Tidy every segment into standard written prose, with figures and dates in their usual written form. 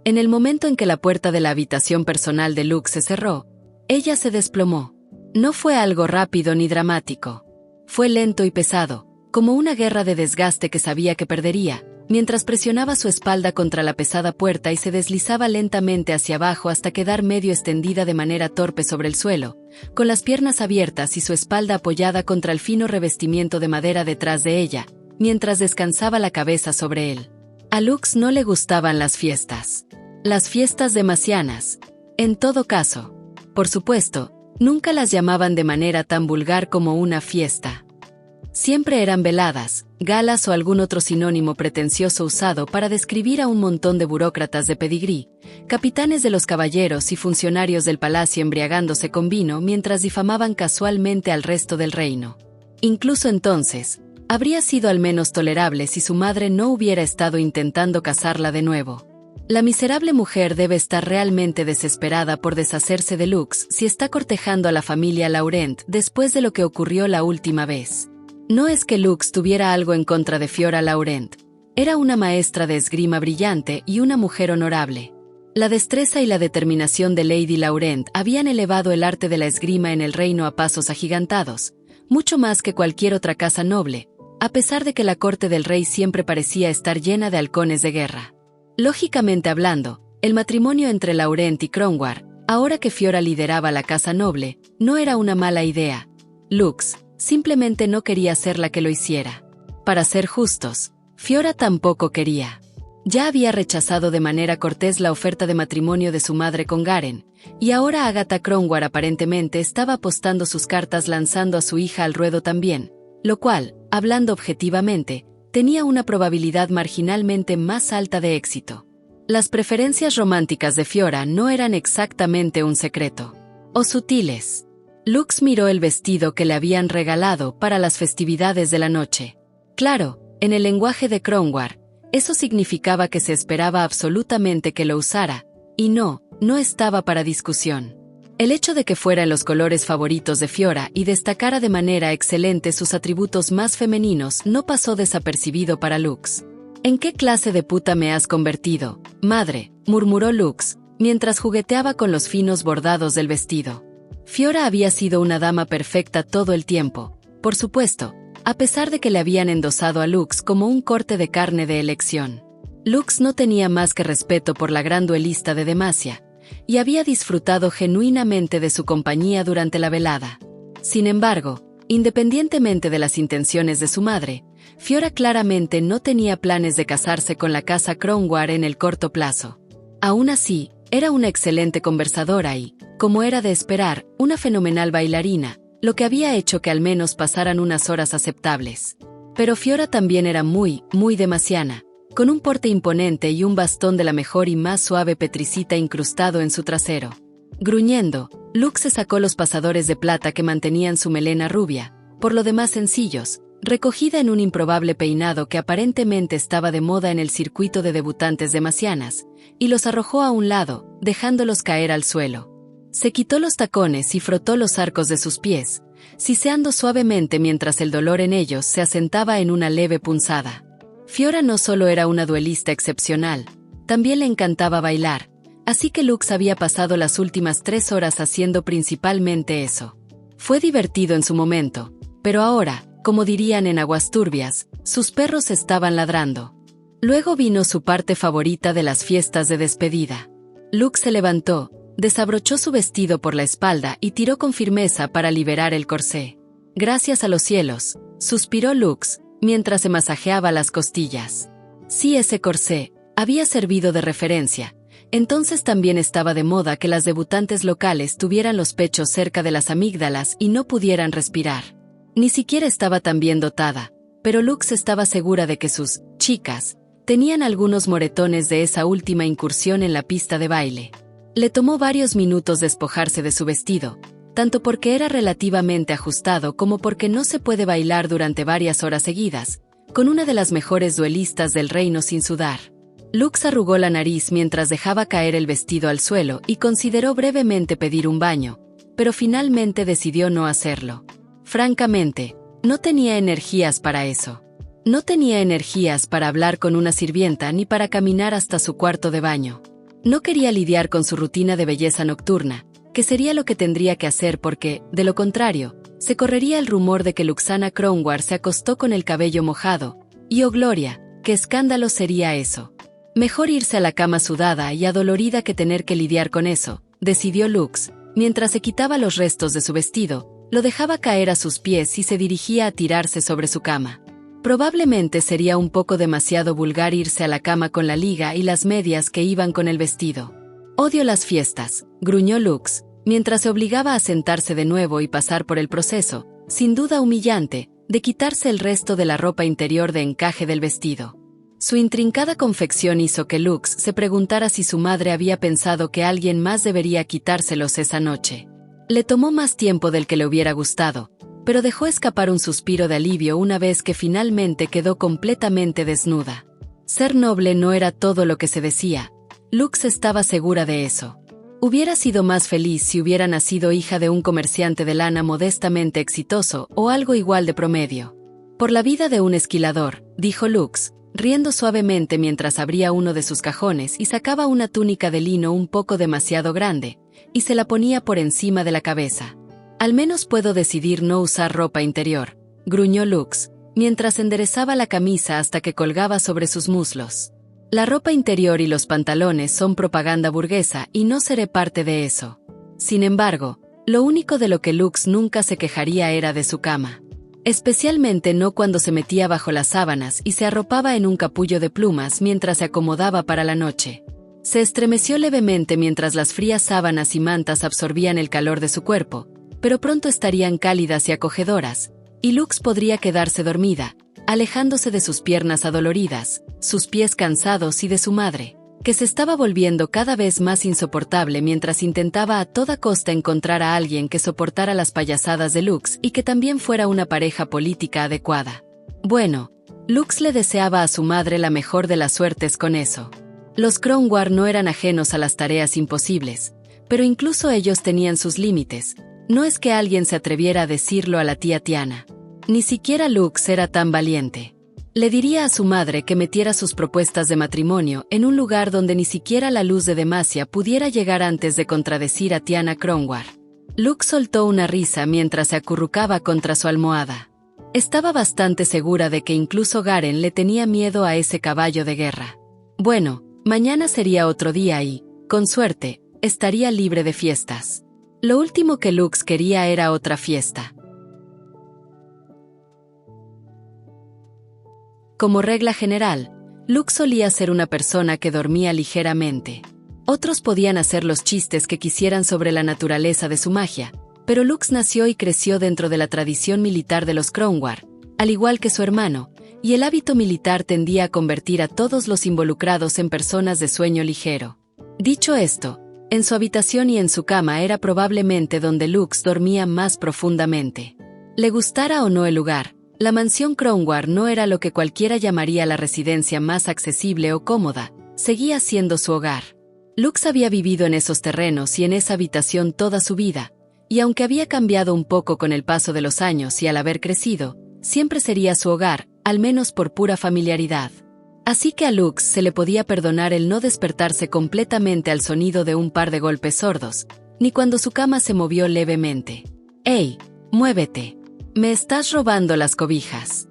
En el momento en que la puerta de la habitación personal de Lux se cerró, ella se desplomó. No fue algo rápido ni dramático. Fue lento y pesado, como una guerra de desgaste que sabía que perdería, mientras presionaba su espalda contra la pesada puerta y se deslizaba lentamente hacia abajo hasta quedar medio extendida de manera torpe sobre el suelo, con las piernas abiertas y su espalda apoyada contra el fino revestimiento de madera detrás de ella, mientras descansaba la cabeza sobre él. A Lux no le gustaban las fiestas. Las fiestas demasianas. En todo caso, por supuesto, nunca las llamaban de manera tan vulgar como una fiesta. Siempre eran veladas, galas o algún otro sinónimo pretencioso usado para describir a un montón de burócratas de pedigrí, capitanes de los caballeros y funcionarios del palacio embriagándose con vino mientras difamaban casualmente al resto del reino. Incluso entonces, habría sido al menos tolerable si su madre no hubiera estado intentando casarla de nuevo. La miserable mujer debe estar realmente desesperada por deshacerse de Lux si está cortejando a la familia Laurent después de lo que ocurrió la última vez. No es que Lux tuviera algo en contra de Fiora Laurent. Era una maestra de esgrima brillante y una mujer honorable. La destreza y la determinación de Lady Laurent habían elevado el arte de la esgrima en el reino a pasos agigantados, mucho más que cualquier otra casa noble, a pesar de que la corte del rey siempre parecía estar llena de halcones de guerra. Lógicamente hablando, el matrimonio entre Laurent y Cromwell, ahora que Fiora lideraba la casa noble, no era una mala idea. Lux simplemente no quería ser la que lo hiciera. Para ser justos, Fiora tampoco quería. Ya había rechazado de manera cortés la oferta de matrimonio de su madre con Garen, y ahora Agatha Cromwell aparentemente estaba apostando sus cartas lanzando a su hija al ruedo también, lo cual, hablando objetivamente, tenía una probabilidad marginalmente más alta de éxito. Las preferencias románticas de Fiora no eran exactamente un secreto. O sutiles. Lux miró el vestido que le habían regalado para las festividades de la noche. Claro, en el lenguaje de Cromwell, eso significaba que se esperaba absolutamente que lo usara, y no estaba para discusión. El hecho de que fuera en los colores favoritos de Fiora y destacara de manera excelente sus atributos más femeninos no pasó desapercibido para Lux. ¿En qué clase de puta me has convertido, madre?, murmuró Lux, mientras jugueteaba con los finos bordados del vestido. Fiora había sido una dama perfecta todo el tiempo, por supuesto, a pesar de que le habían endosado a Lux como un corte de carne de elección. Lux no tenía más que respeto por la gran duelista de Demacia, y había disfrutado genuinamente de su compañía durante la velada. Sin embargo, independientemente de las intenciones de su madre, Fiora claramente no tenía planes de casarse con la casa Cromwell en el corto plazo. Aún así, era una excelente conversadora y, como era de esperar, una fenomenal bailarina, lo que había hecho que al menos pasaran unas horas aceptables. Pero Fiora también era muy demaciana, con un porte imponente y un bastón de la mejor y más suave petricita incrustado en su trasero. Gruñendo, Lux se sacó los pasadores de plata que mantenían su melena rubia, por lo demás sencillos, recogida en un improbable peinado que aparentemente estaba de moda en el circuito de debutantes demacianas, y los arrojó a un lado, dejándolos caer al suelo. Se quitó los tacones y frotó los arcos de sus pies, siseando suavemente mientras el dolor en ellos se asentaba en una leve punzada. Fiora no solo era una duelista excepcional, también le encantaba bailar, así que Lux había pasado las últimas 3 horas haciendo principalmente eso. Fue divertido en su momento, pero ahora, como dirían en Aguas Turbias, sus perros estaban ladrando. Luego vino su parte favorita de las fiestas de despedida. Lux se levantó, desabrochó su vestido por la espalda y tiró con firmeza para liberar el corsé. Gracias a los cielos, suspiró Lux, mientras se masajeaba las costillas. Si ese corsé había servido de referencia, entonces también estaba de moda que las debutantes locales tuvieran los pechos cerca de las amígdalas y no pudieran respirar. Ni siquiera estaba tan bien dotada, pero Lux estaba segura de que sus chicas tenían algunos moretones de esa última incursión en la pista de baile. Le tomó varios minutos despojarse de su vestido, tanto porque era relativamente ajustado como porque no se puede bailar durante varias horas seguidas, con una de las mejores duelistas del reino sin sudar. Lux arrugó la nariz mientras dejaba caer el vestido al suelo y consideró brevemente pedir un baño, pero finalmente decidió no hacerlo. Francamente, no tenía energías para eso. No tenía energías para hablar con una sirvienta ni para caminar hasta su cuarto de baño. No quería lidiar con su rutina de belleza nocturna, que sería lo que tendría que hacer porque, de lo contrario, se correría el rumor de que Luxana Kronwar se acostó con el cabello mojado, y oh gloria, qué escándalo sería eso. Mejor irse a la cama sudada y adolorida que tener que lidiar con eso, decidió Lux, mientras se quitaba los restos de su vestido, lo dejaba caer a sus pies y se dirigía a tirarse sobre su cama. Probablemente sería un poco demasiado vulgar irse a la cama con la liga y las medias que iban con el vestido. Odio las fiestas, gruñó Lux, mientras se obligaba a sentarse de nuevo y pasar por el proceso, sin duda humillante, de quitarse el resto de la ropa interior de encaje del vestido. Su intrincada confección hizo que Lux se preguntara si su madre había pensado que alguien más debería quitárselos esa noche. Le tomó más tiempo del que le hubiera gustado, pero dejó escapar un suspiro de alivio una vez que finalmente quedó completamente desnuda. Ser noble no era todo lo que se decía. Lux estaba segura de eso. Hubiera sido más feliz si hubiera nacido hija de un comerciante de lana modestamente exitoso o algo igual de promedio. Por la vida de un esquilador, dijo Lux, riendo suavemente mientras abría uno de sus cajones y sacaba una túnica de lino un poco demasiado grande, y se la ponía por encima de la cabeza. Al menos puedo decidir no usar ropa interior, gruñó Lux, mientras enderezaba la camisa hasta que colgaba sobre sus muslos. La ropa interior y los pantalones son propaganda burguesa y no seré parte de eso. Sin embargo, lo único de lo que Lux nunca se quejaría era de su cama. Especialmente no cuando se metía bajo las sábanas y se arropaba en un capullo de plumas mientras se acomodaba para la noche. Se estremeció levemente mientras las frías sábanas y mantas absorbían el calor de su cuerpo, pero pronto estarían cálidas y acogedoras, y Lux podría quedarse dormida, alejándose de sus piernas adoloridas, sus pies cansados y de su madre, que se estaba volviendo cada vez más insoportable mientras intentaba a toda costa encontrar a alguien que soportara las payasadas de Lux y que también fuera una pareja política adecuada. Bueno, Lux le deseaba a su madre la mejor de las suertes con eso. Los Kronwar no eran ajenos a las tareas imposibles, pero incluso ellos tenían sus límites. No es que alguien se atreviera a decirlo a la tía Tiana. Ni siquiera Lux era tan valiente. Le diría a su madre que metiera sus propuestas de matrimonio en un lugar donde ni siquiera la luz de Demacia pudiera llegar antes de contradecir a Tiana Kronwar. Lux soltó una risa mientras se acurrucaba contra su almohada. Estaba bastante segura de que incluso Garen le tenía miedo a ese caballo de guerra. Bueno, mañana sería otro día y, con suerte, estaría libre de fiestas. Lo último que Lux quería era otra fiesta. Como regla general, Lux solía ser una persona que dormía ligeramente. Otros podían hacer los chistes que quisieran sobre la naturaleza de su magia, pero Lux nació y creció dentro de la tradición militar de los Kronwar, al igual que su hermano, y el hábito militar tendía a convertir a todos los involucrados en personas de sueño ligero. Dicho esto, en su habitación y en su cama era probablemente donde Lux dormía más profundamente. Le gustara o no el lugar, la mansión Kronwar no era lo que cualquiera llamaría la residencia más accesible o cómoda, seguía siendo su hogar. Lux había vivido en esos terrenos y en esa habitación toda su vida, y aunque había cambiado un poco con el paso de los años y al haber crecido, siempre sería su hogar, al menos por pura familiaridad. Así que a Lux se le podía perdonar el no despertarse completamente al sonido de un par de golpes sordos, ni cuando su cama se movió levemente. «¡Ey! ¡Muévete! Me estás robando las cobijas».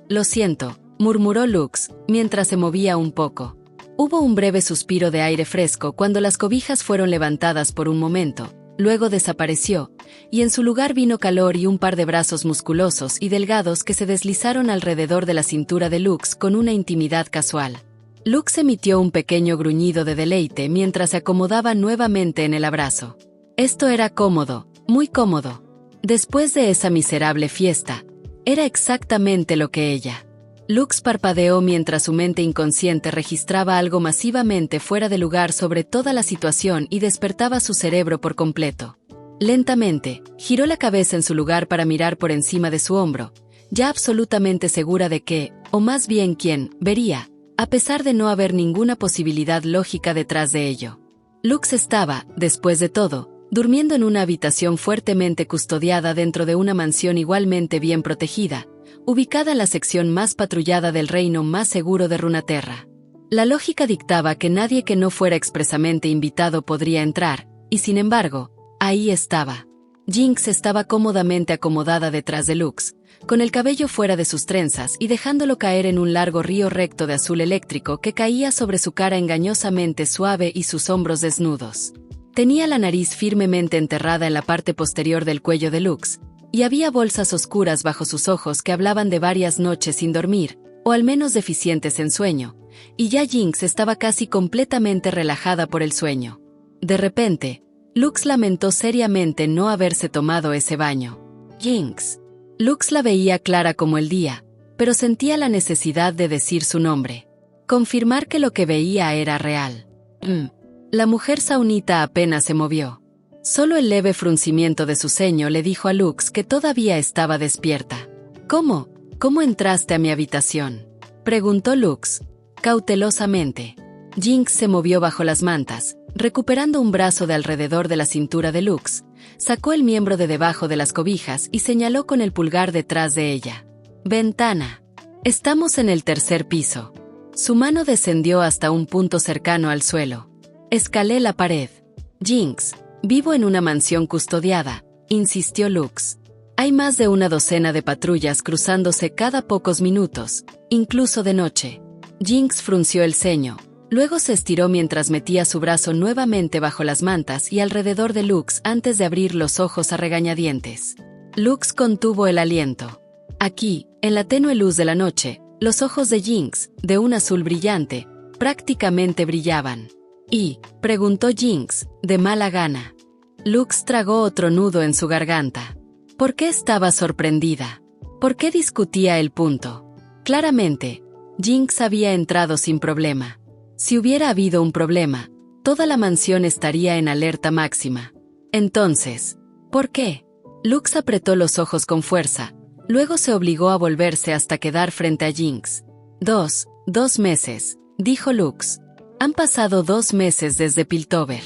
Lo siento», murmuró Lux, mientras se movía un poco. Hubo un breve suspiro de aire fresco cuando las cobijas fueron levantadas por un momento, luego desapareció, y en su lugar vino calor y un par de brazos musculosos y delgados que se deslizaron alrededor de la cintura de Lux con una intimidad casual. Lux emitió un pequeño gruñido de deleite mientras se acomodaba nuevamente en el abrazo. Esto era cómodo, muy cómodo. Después de esa miserable fiesta, era exactamente lo que ella. Lux parpadeó mientras su mente inconsciente registraba algo masivamente fuera de lugar sobre toda la situación y despertaba su cerebro por completo. Lentamente, giró la cabeza en su lugar para mirar por encima de su hombro, ya absolutamente segura de que, o más bien quién, vería, a pesar de no haber ninguna posibilidad lógica detrás de ello. Lux estaba, después de todo, durmiendo en una habitación fuertemente custodiada dentro de una mansión igualmente bien protegida, ubicada en la sección más patrullada del reino más seguro de Runaterra. La lógica dictaba que nadie que no fuera expresamente invitado podría entrar, y sin embargo, ahí estaba. Jinx estaba cómodamente acomodada detrás de Lux, con el cabello fuera de sus trenzas y dejándolo caer en un largo río recto de azul eléctrico que caía sobre su cara engañosamente suave y sus hombros desnudos. Tenía la nariz firmemente enterrada en la parte posterior del cuello de Lux, y había bolsas oscuras bajo sus ojos que hablaban de varias noches sin dormir, o al menos deficientes en sueño, y ya Jinx estaba casi completamente relajada por el sueño. De repente, Lux lamentó seriamente no haberse tomado ese baño. Jinx. Lux la veía clara como el día, pero sentía la necesidad de decir su nombre. Confirmar que lo que veía era real. La mujer saunita apenas se movió. Solo el leve fruncimiento de su ceño le dijo a Lux que todavía estaba despierta. ¿Cómo? ¿Cómo entraste a mi habitación?, preguntó Lux, cautelosamente. Jinx se movió bajo las mantas, recuperando un brazo de alrededor de la cintura de Lux, sacó el miembro de debajo de las cobijas y señaló con el pulgar detrás de ella. Ventana. Estamos en el tercer piso. Su mano descendió hasta un punto cercano al suelo. Escalé la pared. Jinx, vivo en una mansión custodiada, insistió Lux. Hay más de una docena de patrullas cruzándose cada pocos minutos, incluso de noche. Jinx frunció el ceño. Luego se estiró mientras metía su brazo nuevamente bajo las mantas y alrededor de Lux antes de abrir los ojos a regañadientes. Lux contuvo el aliento. Aquí, en la tenue luz de la noche, los ojos de Jinx, de un azul brillante, prácticamente brillaban. ¿Y? Preguntó Jinx, de mala gana. Lux tragó otro nudo en su garganta. ¿Por qué estaba sorprendida? ¿Por qué discutía el punto? Claramente, Jinx había entrado sin problema. Si hubiera habido un problema, toda la mansión estaría en alerta máxima. Entonces, ¿por qué? Lux apretó los ojos con fuerza, luego se obligó a volverse hasta quedar frente a Jinx. 2 meses, dijo Lux. Han pasado 2 meses desde Piltover.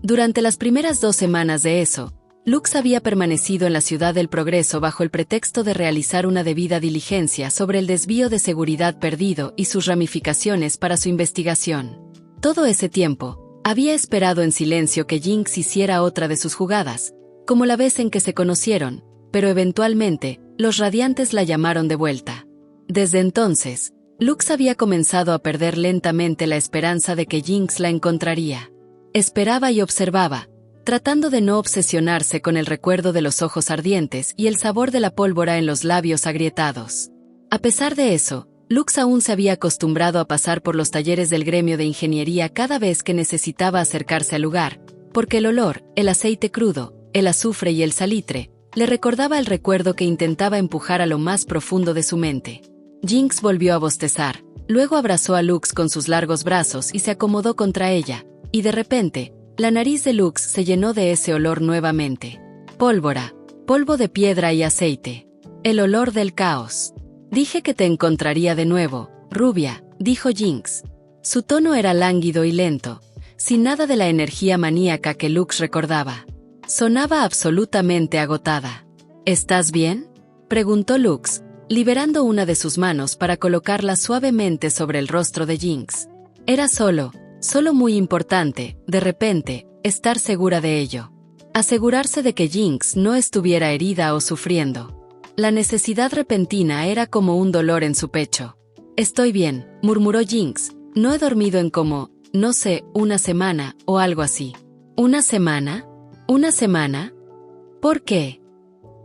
Durante las primeras 2 semanas de eso, Lux había permanecido en la Ciudad del Progreso bajo el pretexto de realizar una debida diligencia sobre el desvío de seguridad perdido y sus ramificaciones para su investigación. Todo ese tiempo, había esperado en silencio que Jinx hiciera otra de sus jugadas, como la vez en que se conocieron, pero eventualmente, los radiantes la llamaron de vuelta. Desde entonces, Lux había comenzado a perder lentamente la esperanza de que Jinx la encontraría. Esperaba y observaba, tratando de no obsesionarse con el recuerdo de los ojos ardientes y el sabor de la pólvora en los labios agrietados. A pesar de eso, Lux aún se había acostumbrado a pasar por los talleres del gremio de ingeniería cada vez que necesitaba acercarse al lugar, porque el olor, el aceite crudo, el azufre y el salitre, le recordaba el recuerdo que intentaba empujar a lo más profundo de su mente. Jinx volvió a bostezar, luego abrazó a Lux con sus largos brazos y se acomodó contra ella, y de repente, la nariz de Lux se llenó de ese olor nuevamente. Pólvora, polvo de piedra y aceite. El olor del caos. Dije que te encontraría de nuevo, rubia, dijo Jinx. Su tono era lánguido y lento, sin nada de la energía maníaca que Lux recordaba. Sonaba absolutamente agotada. ¿Estás bien?, preguntó Lux, liberando una de sus manos para colocarla suavemente sobre el rostro de Jinx. Era solo muy importante, de repente, estar segura de ello. Asegurarse de que Jinx no estuviera herida o sufriendo. La necesidad repentina era como un dolor en su pecho. Estoy bien, murmuró Jinx, no he dormido en como, no sé, una semana, o algo así. ¿Una semana? ¿Una semana? ¿Por qué?,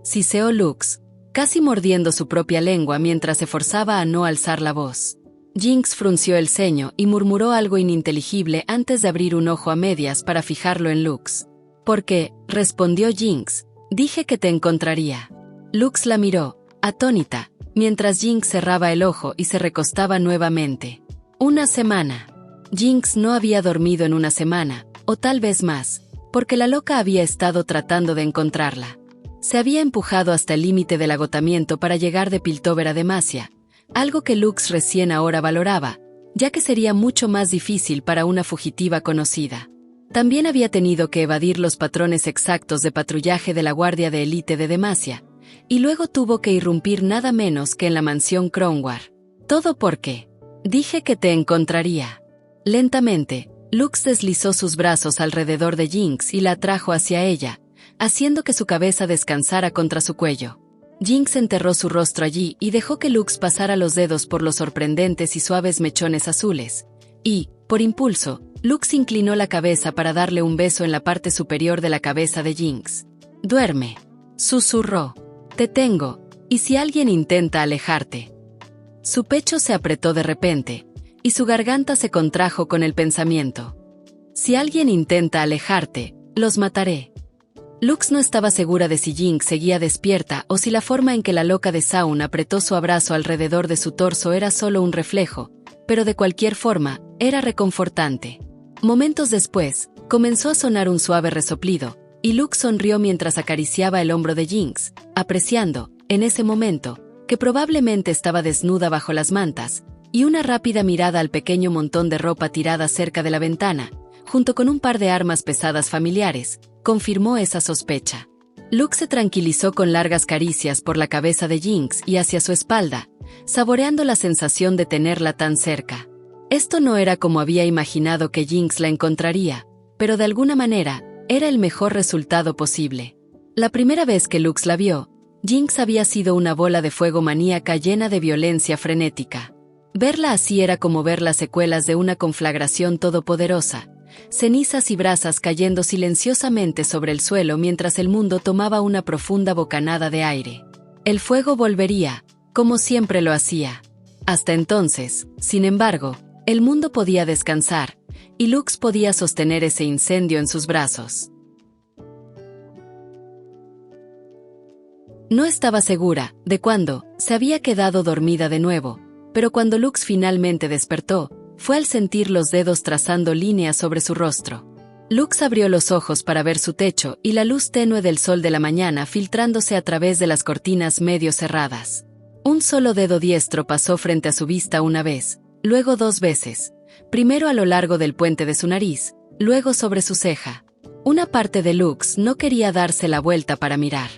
siseó Lux, casi mordiendo su propia lengua mientras se forzaba a no alzar la voz. Jinx frunció el ceño y murmuró algo ininteligible antes de abrir un ojo a medias para fijarlo en Lux. «Porque», respondió Jinx, «dije que te encontraría». Lux la miró, atónita, mientras Jinx cerraba el ojo y se recostaba nuevamente. Una semana. Jinx no había dormido en una semana, o tal vez más, porque la loca había estado tratando de encontrarla. Se había empujado hasta el límite del agotamiento para llegar de Piltover a Demacia, algo que Lux recién ahora valoraba, ya que sería mucho más difícil para una fugitiva conocida. También había tenido que evadir los patrones exactos de patrullaje de la Guardia de Élite de Demacia, y luego tuvo que irrumpir nada menos que en la mansión Kronwar. Todo porque Dije que te encontraría. Lentamente, Lux deslizó sus brazos alrededor de Jinx y la atrajo hacia ella, haciendo que su cabeza descansara contra su cuello. Jinx enterró su rostro allí y dejó que Lux pasara los dedos por los sorprendentes y suaves mechones azules. Y, por impulso, Lux inclinó la cabeza para darle un beso en la parte superior de la cabeza de Jinx. «Duerme», susurró. «Te tengo, y si alguien intenta alejarte». Su pecho se apretó de repente, y su garganta se contrajo con el pensamiento. «Si alguien intenta alejarte, los mataré». Lux no estaba segura de si Jinx seguía despierta o si la forma en que la loca de Zaun apretó su abrazo alrededor de su torso era solo un reflejo, pero de cualquier forma, era reconfortante. Momentos después, comenzó a sonar un suave resoplido, y Lux sonrió mientras acariciaba el hombro de Jinx, apreciando, en ese momento, que probablemente estaba desnuda bajo las mantas, y una rápida mirada al pequeño montón de ropa tirada cerca de la ventana, junto con un par de armas pesadas familiares, confirmó esa sospecha. Lux se tranquilizó con largas caricias por la cabeza de Jinx y hacia su espalda, saboreando la sensación de tenerla tan cerca. Esto no era como había imaginado que Jinx la encontraría, pero de alguna manera, era el mejor resultado posible. La primera vez que Lux la vio, Jinx había sido una bola de fuego maníaca llena de violencia frenética. Verla así era como ver las secuelas de una conflagración todopoderosa, cenizas y brasas cayendo silenciosamente sobre el suelo mientras el mundo tomaba una profunda bocanada de aire. El fuego volvería, como siempre lo hacía. Hasta entonces, sin embargo, el mundo podía descansar, y Lux podía sostener ese incendio en sus brazos. No estaba segura de cuándo se había quedado dormida de nuevo, pero cuando Lux finalmente despertó, fue al sentir los dedos trazando líneas sobre su rostro. Lux abrió los ojos para ver su techo y la luz tenue del sol de la mañana filtrándose a través de las cortinas medio cerradas. Un solo dedo diestro pasó frente a su vista una vez, luego 2 veces, primero a lo largo del puente de su nariz, luego sobre su ceja. Una parte de Lux no quería darse la vuelta para mirar.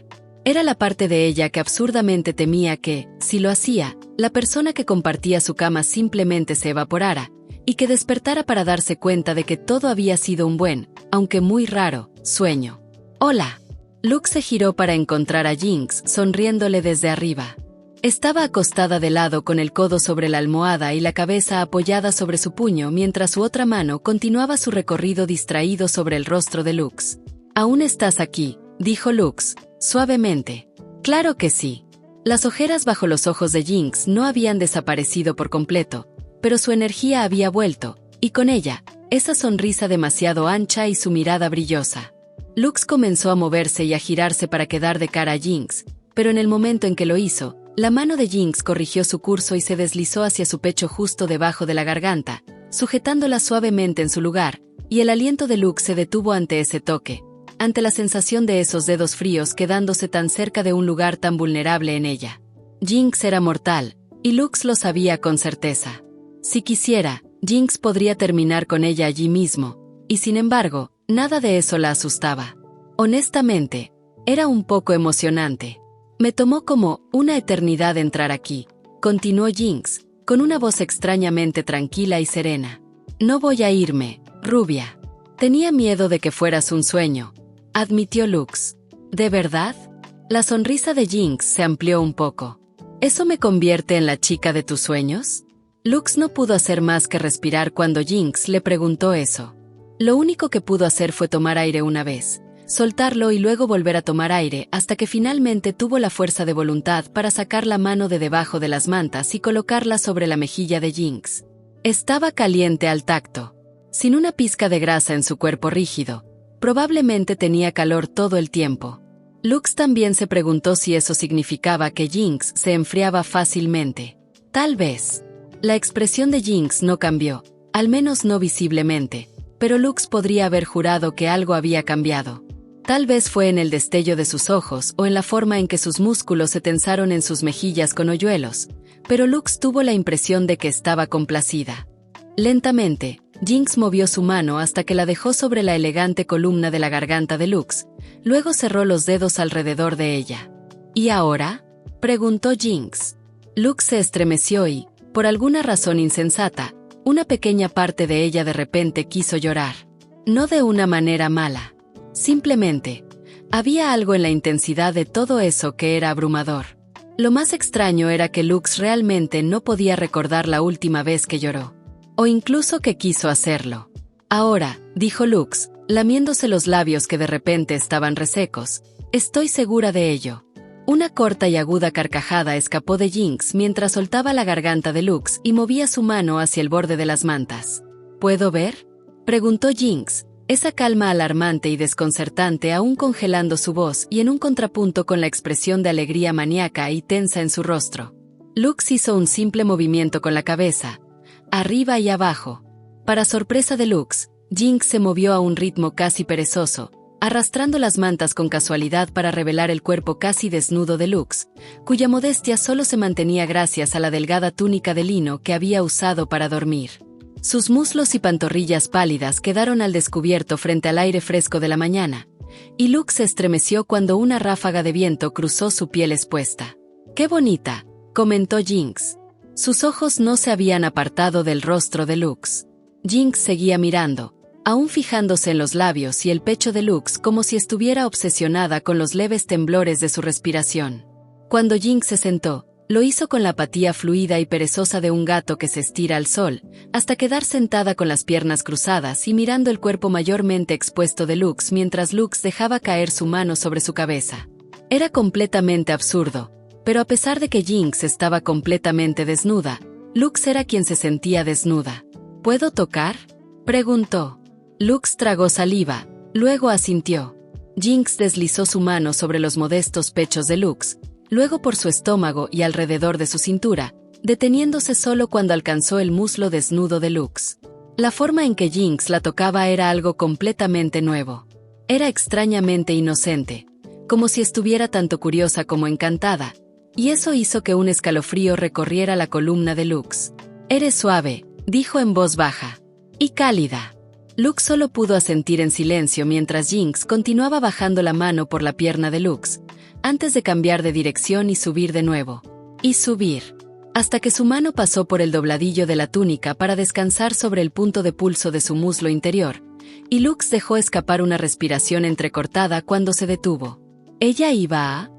Era la parte de ella que absurdamente temía que, si lo hacía, la persona que compartía su cama simplemente se evaporara, y que despertara para darse cuenta de que todo había sido un buen, aunque muy raro, sueño. «Hola». Lux se giró para encontrar a Jinx sonriéndole desde arriba. Estaba acostada de lado con el codo sobre la almohada y la cabeza apoyada sobre su puño mientras su otra mano continuaba su recorrido distraído sobre el rostro de Lux. «¿Aún estás aquí?», dijo Lux, suavemente. «Claro que sí». Las ojeras bajo los ojos de Jinx no habían desaparecido por completo, pero su energía había vuelto, y con ella, esa sonrisa demasiado ancha y su mirada brillosa. Lux comenzó a moverse y a girarse para quedar de cara a Jinx, pero en el momento en que lo hizo, la mano de Jinx corrigió su curso y se deslizó hacia su pecho justo debajo de la garganta, sujetándola suavemente en su lugar, y el aliento de Lux se detuvo ante ese toque, ante la sensación de esos dedos fríos quedándose tan cerca de un lugar tan vulnerable en ella. Jinx era mortal, y Lux lo sabía con certeza. Si quisiera, Jinx podría terminar con ella allí mismo, y sin embargo, nada de eso la asustaba. Honestamente, era un poco emocionante. «Me tomó como una eternidad entrar aquí», continuó Jinx, con una voz extrañamente tranquila y serena. «No voy a irme, rubia. Tenía miedo de que fueras un sueño», admitió Lux. «¿De verdad?». La sonrisa de Jinx se amplió un poco. «¿Eso me convierte en la chica de tus sueños?». Lux no pudo hacer más que respirar cuando Jinx le preguntó eso. Lo único que pudo hacer fue tomar aire una vez, soltarlo y luego volver a tomar aire hasta que finalmente tuvo la fuerza de voluntad para sacar la mano de debajo de las mantas y colocarla sobre la mejilla de Jinx. Estaba caliente al tacto, sin una pizca de grasa en su cuerpo rígido. Probablemente tenía calor todo el tiempo. Lux también se preguntó si eso significaba que Jinx se enfriaba fácilmente. Tal vez. La expresión de Jinx no cambió, al menos no visiblemente, pero Lux podría haber jurado que algo había cambiado. Tal vez fue en el destello de sus ojos o en la forma en que sus músculos se tensaron en sus mejillas con hoyuelos, pero Lux tuvo la impresión de que estaba complacida. Lentamente, Jinx movió su mano hasta que la dejó sobre la elegante columna de la garganta de Lux, luego cerró los dedos alrededor de ella. «¿Y ahora?», preguntó Jinx. Lux se estremeció y, Por alguna razón insensata, una pequeña parte de ella de repente quiso llorar. No de una manera mala. Simplemente, había algo en la intensidad de todo eso que era abrumador. Lo más extraño era que Lux realmente no podía recordar la última vez que lloró. O incluso que quiso hacerlo. Ahora, dijo Lux, lamiéndose los labios que de repente estaban resecos, estoy segura de ello. Una corta y aguda carcajada escapó de Jinx mientras soltaba la garganta de Lux y movía su mano hacia el borde de las mantas. ¿Puedo ver?, preguntó Jinx, esa calma alarmante y desconcertante aún congelando su voz y en un contrapunto con la expresión de alegría maníaca y tensa en su rostro. Lux hizo un simple movimiento con la cabeza, arriba y abajo. Para sorpresa de Lux, Jinx se movió a un ritmo casi perezoso, arrastrando las mantas con casualidad para revelar el cuerpo casi desnudo de Lux, cuya modestia solo se mantenía gracias a la delgada túnica de lino que había usado para dormir. Sus muslos y pantorrillas pálidas quedaron al descubierto frente al aire fresco de la mañana, y Lux se estremeció cuando una ráfaga de viento cruzó su piel expuesta. «¡Qué bonita!», comentó Jinx. Sus ojos no se habían apartado del rostro de Lux. Jinx seguía mirando, aún fijándose en los labios y el pecho de Lux como si estuviera obsesionada con los leves temblores de su respiración. Cuando Jinx se sentó, lo hizo con la apatía fluida y perezosa de un gato que se estira al sol, hasta quedar sentada con las piernas cruzadas y mirando el cuerpo mayormente expuesto de Lux mientras Lux dejaba caer su mano sobre su cabeza. Era completamente absurdo, pero a pesar de que Jinx estaba completamente desnuda, Lux era quien se sentía desnuda. ¿Puedo tocar?, preguntó. Lux tragó saliva, luego asintió. Jinx deslizó su mano sobre los modestos pechos de Lux, luego por su estómago y alrededor de su cintura, deteniéndose solo cuando alcanzó el muslo desnudo de Lux. La forma en que Jinx la tocaba era algo completamente nuevo. Era extrañamente inocente, como si estuviera tanto curiosa como encantada, y eso hizo que un escalofrío recorriera la columna de Lux. «Eres suave», dijo en voz baja. «Y cálida». Lux solo pudo asentir en silencio mientras Jinx continuaba bajando la mano por la pierna de Lux, antes de cambiar de dirección y subir de nuevo. Y subir. Hasta que su mano pasó por el dobladillo de la túnica para descansar sobre el punto de pulso de su muslo interior, y Lux dejó escapar una respiración entrecortada cuando se detuvo. ¿Ella iba a...?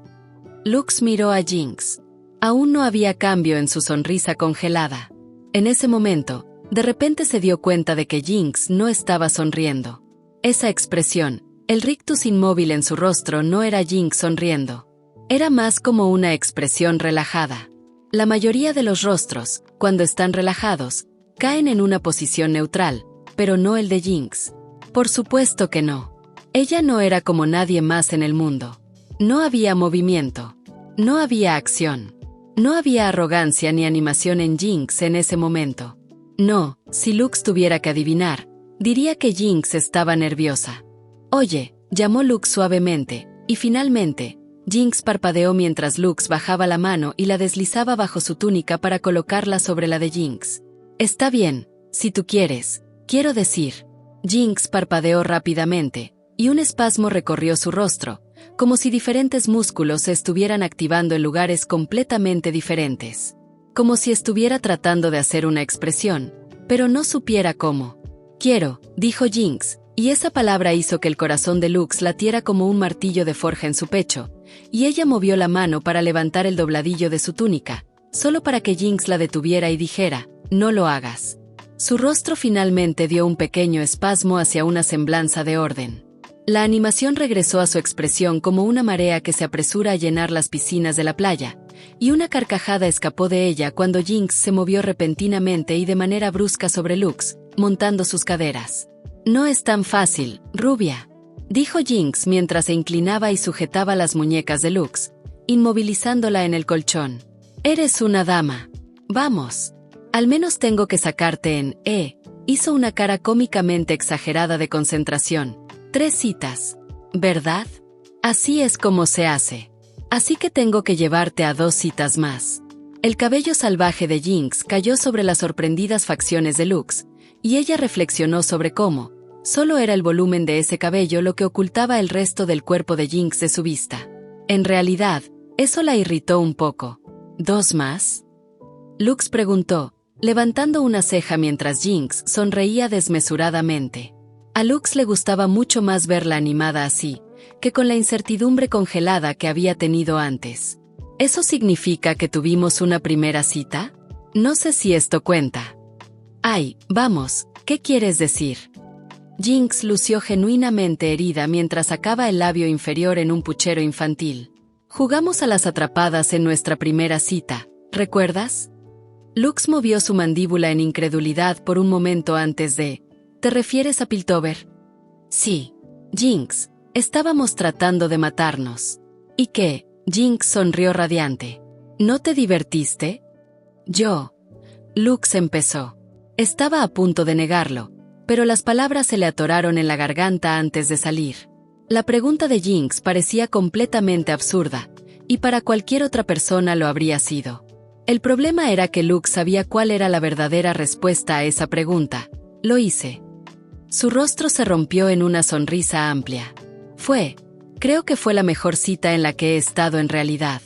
Lux miró a Jinx. Aún no había cambio en su sonrisa congelada. En ese momento, de repente se dio cuenta de que Jinx no estaba sonriendo. Esa expresión, el rictus inmóvil en su rostro, no era Jinx sonriendo. Era más como una expresión relajada. La mayoría de los rostros, cuando están relajados, caen en una posición neutral, pero no el de Jinx. Por supuesto que no. Ella no era como nadie más en el mundo. No había movimiento. No había acción. No había arrogancia ni animación en Jinx en ese momento. No, si Lux tuviera que adivinar, diría que Jinx estaba nerviosa. «Oye», llamó Lux suavemente, y finalmente, Jinx parpadeó mientras Lux bajaba la mano y la deslizaba bajo su túnica para colocarla sobre la de Jinx. «Está bien, si tú quieres, quiero decir». Jinx parpadeó rápidamente, y un espasmo recorrió su rostro, como si diferentes músculos se estuvieran activando en lugares completamente diferentes. Como si estuviera tratando de hacer una expresión, pero no supiera cómo. «Quiero», dijo Jinx, y esa palabra hizo que el corazón de Lux latiera como un martillo de forja en su pecho, y ella movió la mano para levantar el dobladillo de su túnica, solo para que Jinx la detuviera y dijera, «No lo hagas». Su rostro finalmente dio un pequeño espasmo hacia una semblanza de orden. La animación regresó a su expresión como una marea que se apresura a llenar las piscinas de la playa, y una carcajada escapó de ella cuando Jinx se movió repentinamente y de manera brusca sobre Lux, montando sus caderas. «No es tan fácil, rubia», dijo Jinx mientras se inclinaba y sujetaba las muñecas de Lux, inmovilizándola en el colchón. «Eres una dama. Vamos. Al menos tengo que sacarte en hizo una cara cómicamente exagerada de concentración. 3 citas. ¿Verdad? Así es como se hace. Así que tengo que llevarte a 2 citas más». El cabello salvaje de Jinx cayó sobre las sorprendidas facciones de Lux, y ella reflexionó sobre cómo, solo era el volumen de ese cabello lo que ocultaba el resto del cuerpo de Jinx de su vista. En realidad, eso la irritó un poco. ¿2 más? Lux preguntó, levantando una ceja mientras Jinx sonreía desmesuradamente. A Lux le gustaba mucho más verla animada así, que con la incertidumbre congelada que había tenido antes. ¿Eso significa que tuvimos una primera cita? No sé si esto cuenta. Ay, vamos, ¿qué quieres decir? Jinx lució genuinamente herida mientras sacaba el labio inferior en un puchero infantil. Jugamos a las atrapadas en nuestra primera cita, ¿recuerdas? Lux movió su mandíbula en incredulidad por un momento antes de... ¿Te refieres a Piltover? Sí. Jinx, estábamos tratando de matarnos. ¿Y qué? Jinx sonrió radiante. ¿No te divertiste? Yo. Lux empezó. Estaba a punto de negarlo, pero las palabras se le atoraron en la garganta antes de salir. La pregunta de Jinx parecía completamente absurda, y para cualquier otra persona lo habría sido. El problema era que Lux sabía cuál era la verdadera respuesta a esa pregunta. Lo hice. Su rostro se rompió en una sonrisa amplia. Creo que fue la mejor cita en la que he estado en realidad.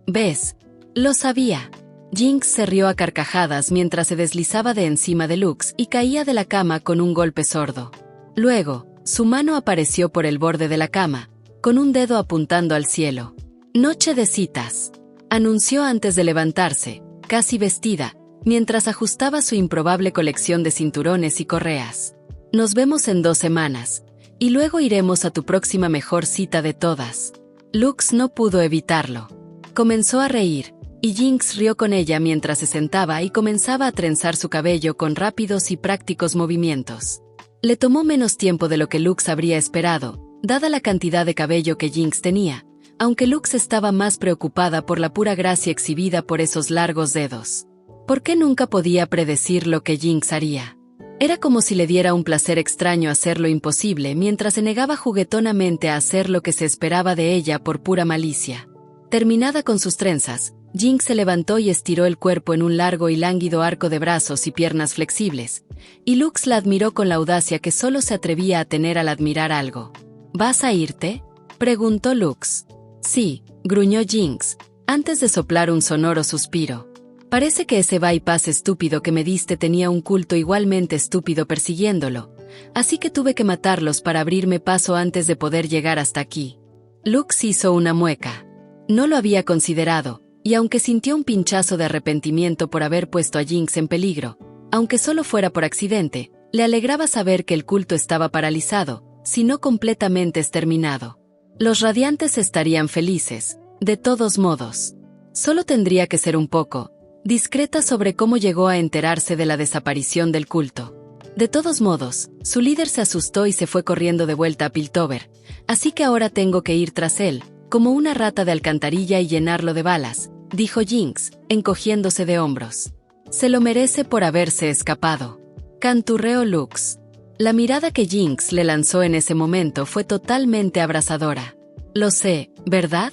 ¿Ves? Lo sabía. Jinx se rió a carcajadas mientras se deslizaba de encima de Lux y caía de la cama con un golpe sordo. Luego, su mano apareció por el borde de la cama, con un dedo apuntando al cielo. «Noche de citas», anunció antes de levantarse, casi vestida, mientras ajustaba su improbable colección de cinturones y correas. «Nos vemos en 2 semanas, y luego iremos a tu próxima mejor cita de todas». Lux no pudo evitarlo. Comenzó a reír, y Jinx rió con ella mientras se sentaba y comenzaba a trenzar su cabello con rápidos y prácticos movimientos. Le tomó menos tiempo de lo que Lux habría esperado, dada la cantidad de cabello que Jinx tenía, aunque Lux estaba más preocupada por la pura gracia exhibida por esos largos dedos. ¿Por qué nunca podía predecir lo que Jinx haría? Era como si le diera un placer extraño hacer lo imposible mientras se negaba juguetonamente a hacer lo que se esperaba de ella por pura malicia. Terminada con sus trenzas, Jinx se levantó y estiró el cuerpo en un largo y lánguido arco de brazos y piernas flexibles, y Lux la admiró con la audacia que solo se atrevía a tener al admirar algo. ¿Vas a irte?, preguntó Lux. Sí, gruñó Jinx, antes de soplar un sonoro suspiro. Parece que ese bypass estúpido que me diste tenía un culto igualmente estúpido persiguiéndolo, así que tuve que matarlos para abrirme paso antes de poder llegar hasta aquí. Lux hizo una mueca. No lo había considerado, y aunque sintió un pinchazo de arrepentimiento por haber puesto a Jinx en peligro, aunque solo fuera por accidente, le alegraba saber que el culto estaba paralizado, si no completamente exterminado. Los radiantes estarían felices, de todos modos. Solo tendría que ser un poco discreta sobre cómo llegó a enterarse de la desaparición del culto. De todos modos, su líder se asustó y se fue corriendo de vuelta a Piltover, así que ahora tengo que ir tras él, como una rata de alcantarilla y llenarlo de balas, dijo Jinx, encogiéndose de hombros. Se lo merece por haberse escapado. Canturreó Lux. La mirada que Jinx le lanzó en ese momento fue totalmente abrasadora. Lo sé, ¿verdad?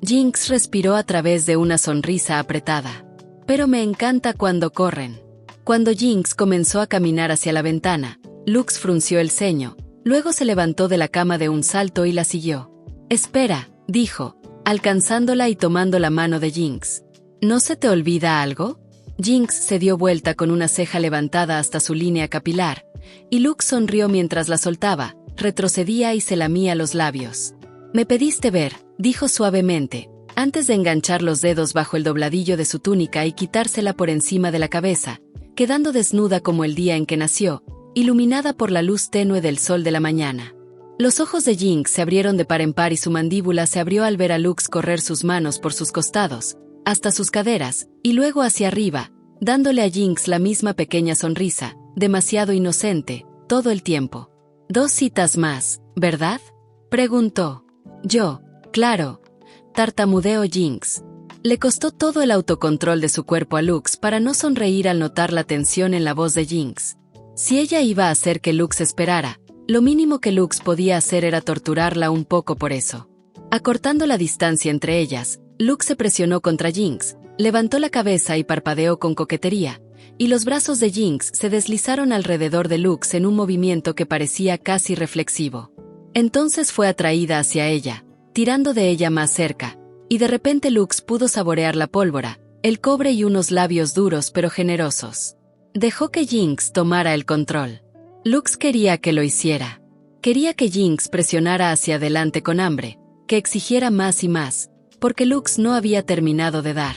Jinx respiró a través de una sonrisa apretada. Pero me encanta cuando corren. Cuando Jinx comenzó a caminar hacia la ventana, Lux frunció el ceño, luego se levantó de la cama de un salto y la siguió. Espera, dijo, alcanzándola y tomando la mano de Jinx. ¿No se te olvida algo? Jinx se dio vuelta con una ceja levantada hasta su línea capilar, y Lux sonrió mientras la soltaba, retrocedía y se lamía los labios. Me pediste ver, dijo suavemente, antes de enganchar los dedos bajo el dobladillo de su túnica y quitársela por encima de la cabeza, quedando desnuda como el día en que nació, iluminada por la luz tenue del sol de la mañana. Los ojos de Jinx se abrieron de par en par y su mandíbula se abrió al ver a Lux correr sus manos por sus costados, hasta sus caderas, y luego hacia arriba, dándole a Jinx la misma pequeña sonrisa, demasiado inocente, todo el tiempo. 2 citas más, ¿verdad?, preguntó. Yo, claro, tartamudeó Jinx. Le costó todo el autocontrol de su cuerpo a Lux para no sonreír al notar la tensión en la voz de Jinx. Si ella iba a hacer que Lux esperara, lo mínimo que Lux podía hacer era torturarla un poco por eso. Acortando la distancia entre ellas, Lux se presionó contra Jinx, levantó la cabeza y parpadeó con coquetería, y los brazos de Jinx se deslizaron alrededor de Lux en un movimiento que parecía casi reflexivo. Entonces fue atraída hacia ella, tirando de ella más cerca, y de repente Lux pudo saborear la pólvora, el cobre y unos labios duros pero generosos. Dejó que Jinx tomara el control. Lux quería que lo hiciera. Quería que Jinx presionara hacia adelante con hambre, que exigiera más y más, porque Lux no había terminado de dar.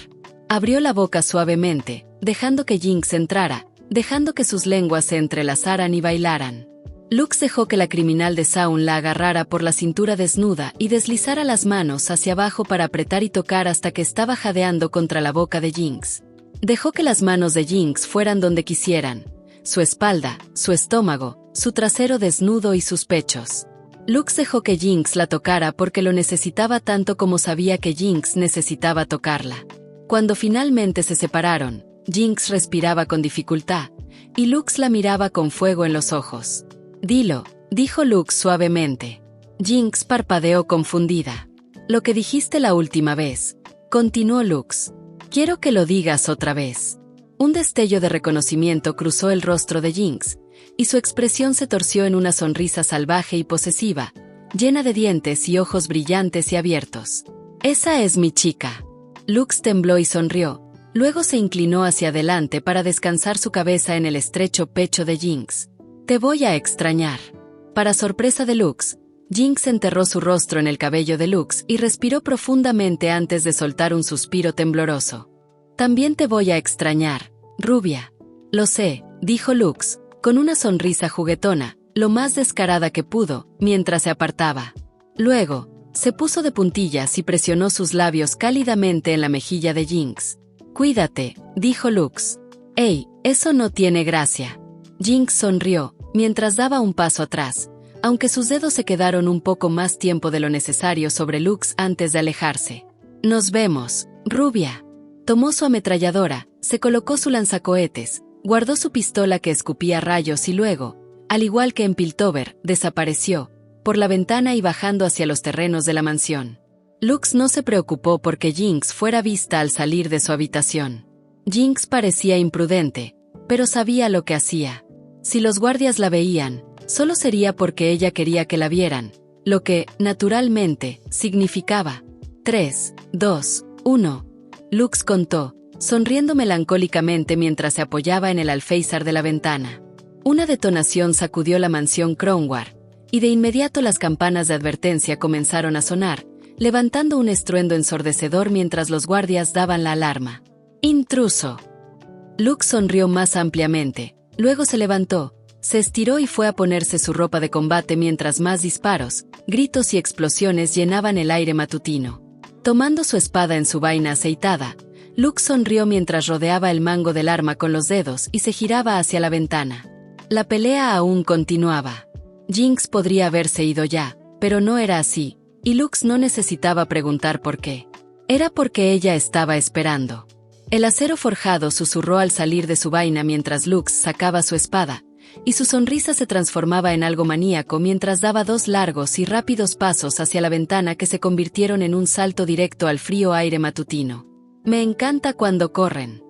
Abrió la boca suavemente, dejando que Jinx entrara, dejando que sus lenguas se entrelazaran y bailaran. Lux dejó que la criminal de Zaun la agarrara por la cintura desnuda y deslizara las manos hacia abajo para apretar y tocar hasta que estaba jadeando contra la boca de Jinx. Dejó que las manos de Jinx fueran donde quisieran, su espalda, su estómago, su trasero desnudo y sus pechos. Lux dejó que Jinx la tocara porque lo necesitaba tanto como sabía que Jinx necesitaba tocarla. Cuando finalmente se separaron, Jinx respiraba con dificultad, y Lux la miraba con fuego en los ojos. «Dilo», dijo Lux suavemente. Jinx parpadeó confundida. «Lo que dijiste la última vez», continuó Lux. «Quiero que lo digas otra vez». Un destello de reconocimiento cruzó el rostro de Jinx, y su expresión se torció en una sonrisa salvaje y posesiva, llena de dientes y ojos brillantes y abiertos. «Esa es mi chica». Lux tembló y sonrió, luego se inclinó hacia adelante para descansar su cabeza en el estrecho pecho de Jinx. «Te voy a extrañar». Para sorpresa de Lux, Jinx enterró su rostro en el cabello de Lux y respiró profundamente antes de soltar un suspiro tembloroso. «También te voy a extrañar, rubia». «Lo sé», dijo Lux, con una sonrisa juguetona, lo más descarada que pudo, mientras se apartaba. Luego, se puso de puntillas y presionó sus labios cálidamente en la mejilla de Jinx. «Cuídate», dijo Lux. «Ey, eso no tiene gracia». Jinx sonrió, mientras daba un paso atrás, aunque sus dedos se quedaron un poco más tiempo de lo necesario sobre Lux antes de alejarse. «Nos vemos, rubia». Tomó su ametralladora, se colocó su lanzacohetes, guardó su pistola que escupía rayos y luego, al igual que en Piltover, desapareció, por la ventana y bajando hacia los terrenos de la mansión. Lux no se preocupó porque Jinx fuera vista al salir de su habitación. Jinx parecía imprudente, pero sabía lo que hacía. Si los guardias la veían, solo sería porque ella quería que la vieran, lo que, naturalmente, significaba 3, 2, 1. Lux contó, sonriendo melancólicamente mientras se apoyaba en el alféizar de la ventana. Una detonación sacudió la mansión Kronwar, y de inmediato las campanas de advertencia comenzaron a sonar, levantando un estruendo ensordecedor mientras los guardias daban la alarma. «¡Intruso!». Lux sonrió más ampliamente. Luego se levantó, se estiró y fue a ponerse su ropa de combate mientras más disparos, gritos y explosiones llenaban el aire matutino. Tomando su espada en su vaina aceitada, Lux sonrió mientras rodeaba el mango del arma con los dedos y se giraba hacia la ventana. La pelea aún continuaba. Jinx podría haberse ido ya, pero no era así, y Lux no necesitaba preguntar por qué. Era porque ella estaba esperando. El acero forjado susurró al salir de su vaina mientras Lux sacaba su espada, y su sonrisa se transformaba en algo maníaco mientras daba 2 largos y rápidos pasos hacia la ventana que se convirtieron en un salto directo al frío aire matutino. «Me encanta cuando corren».